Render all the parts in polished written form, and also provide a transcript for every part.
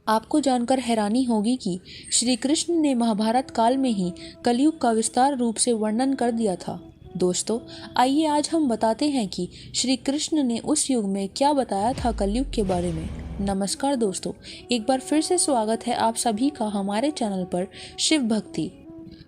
आपको जानकर हैरानी होगी कि श्री कृष्ण ने महाभारत काल में ही कलयुग का विस्तार रूप से वर्णन कर दिया था। दोस्तों, आइए आज हम बताते हैं कि श्री कृष्ण ने उस युग में क्या बताया था कलयुग के बारे में। नमस्कार दोस्तों, एक बार फिर से स्वागत है आप सभी का हमारे चैनल पर शिव भक्ति।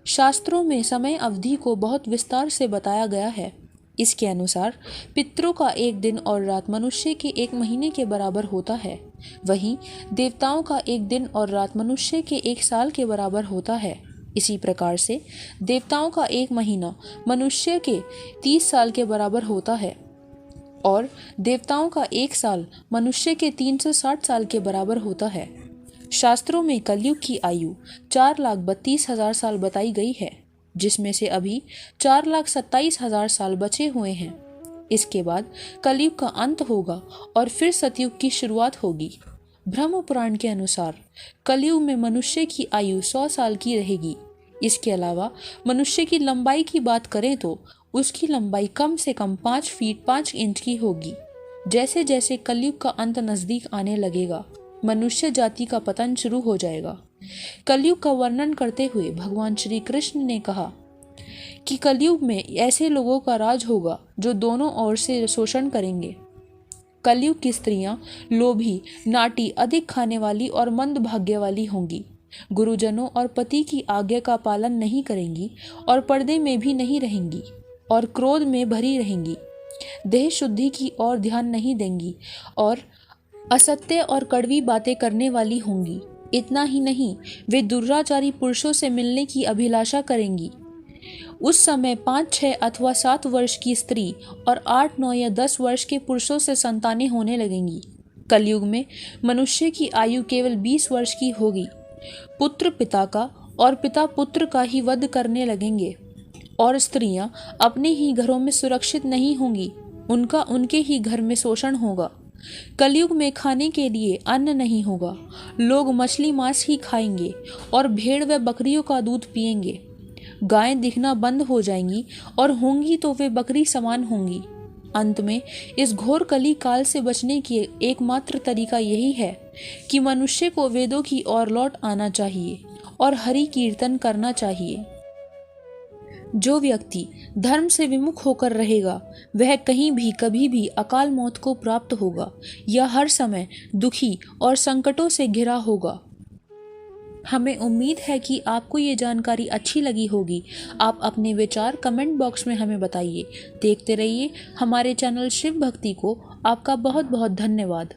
शास्त्रों में समय अवधि को बहुत विस्तार से बताया गया है। इसके अनुसार पितरों का एक दिन और रात मनुष्य के एक महीने के बराबर होता है। वहीं देवताओं का एक दिन और रात मनुष्य के एक साल के बराबर होता है। इसी प्रकार से देवताओं का एक महीना मनुष्य के 30 साल के बराबर होता है और देवताओं का एक साल मनुष्य के 360 साल के बराबर होता है। शास्त्रों में कलयुग की आयु 4,32,000 साल बताई गई है, जिसमें से अभी 4,27,000 साल बचे हुए हैं। इसके बाद कलयुग का अंत होगा और फिर सतयुग की शुरुआत होगी। ब्रह्म पुराण के अनुसार कलयुग में मनुष्य की आयु 100 साल की रहेगी। इसके अलावा मनुष्य की लंबाई की बात करें तो उसकी लंबाई कम से कम 5 फीट 5 इंच की होगी। जैसे जैसे कलयुग का अंत नजदीक आने लगेगा, मनुष्य जाति का पतन शुरू हो जाएगा। कलयुग का वर्णन करते हुए भगवान श्री कृष्ण ने कहा कि कलयुग में ऐसे लोगों का राज होगा जो दोनों ओर से शोषण करेंगे। कलयुग की स्त्रियां लोभी, नाटी, अधिक खाने वाली और मंद भाग्य वाली होंगी। गुरुजनों और पति की आज्ञा का पालन नहीं करेंगी और पर्दे में भी नहीं रहेंगी और क्रोध में भरी रहेंगी। देह शुद्धि की ओर ध्यान नहीं देंगी और असत्य और कड़वी बातें करने वाली होंगी। इतना ही नहीं, वे दुराचारी पुरुषों से मिलने की अभिलाषा करेंगी। उस समय 5, 6 अथवा 7 वर्ष की स्त्री और 8, 9 या 10 वर्ष के पुरुषों से संतानें होने लगेंगी। कलयुग में मनुष्य की आयु केवल 20 वर्ष की होगी। पुत्र पिता का और पिता पुत्र का ही वध करने लगेंगे और स्त्रियां अपने ही घरों में सुरक्षित नहीं होंगी, उनका उनके ही घर में शोषण होगा। कलयुग में खाने के लिए अन्न नहीं होगा। लोग मछली मांस ही खाएंगे और भेड़ व बकरियों का दूध पिएंगे। गायें दिखना बंद हो जाएंगी और होंगी तो वे बकरी समान होंगी। अंत में इस घोर कली काल से बचने की एकमात्र तरीका यही है कि मनुष्य को वेदों की ओर लौट आना चाहिए और हरि कीर्तन करना चाहिए। जो व्यक्ति धर्म से विमुख होकर रहेगा वह कहीं भी कभी भी अकाल मौत को प्राप्त होगा या हर समय दुखी और संकटों से घिरा होगा। हमें उम्मीद है कि आपको ये जानकारी अच्छी लगी होगी। आप अपने विचार कमेंट बॉक्स में हमें बताइए। देखते रहिए हमारे चैनल शिव भक्ति को। आपका बहुत बहुत धन्यवाद।